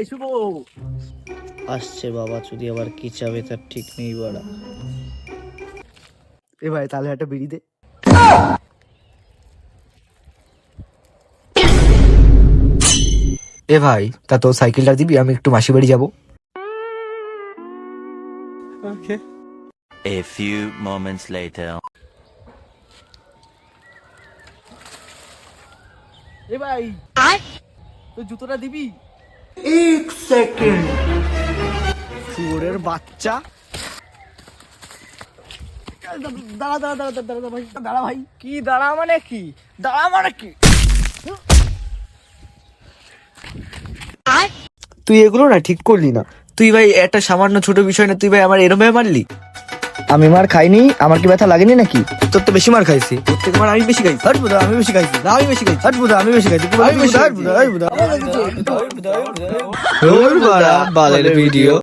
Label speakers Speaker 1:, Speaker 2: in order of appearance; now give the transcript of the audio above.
Speaker 1: এই শুভ
Speaker 2: আসছে বাবা, যদি আবার কি চাবে তার ঠিক নেই বাড়া।
Speaker 1: এ ভাই তাহলে একটা বিড়ি দে। এ ভাই তা তোর সাইকেলটা দিবি, আমি একটু মাসি বাড়ি যাবো।
Speaker 3: A few moments later.
Speaker 1: এ ভাই তোর জুতোটা দিবি। শুয়োরের বাচ্চা। দাঁড়া দাঁড়া দাঁড়া দাঁড়া দাঁড়া ভাই, দাঁড়া ভাই।
Speaker 2: কি দাঁড়া মানে কি? দাঁড়া মানে কি?
Speaker 1: তুই এগুলো না ঠিক করলি না। তুই ভাই একটা সামান্য ছোট বিষয় না, তুই ভাই আমার এরম ভাবে মারলি।
Speaker 2: আমি মার খাইনি, আমার কি ব্যথা লাগেনি নাকি?
Speaker 1: তোর তো বেশি মার খাইছি, তোর থেকে মার আমি বেশি খাইছি। হাট বুদা আমি বেশি খাইছি, না আমি বেশি খাইছি। হাট বুদা আমি বেশি খাইছি, আমি বেশি খাইছি।
Speaker 2: বালের ভিডিও।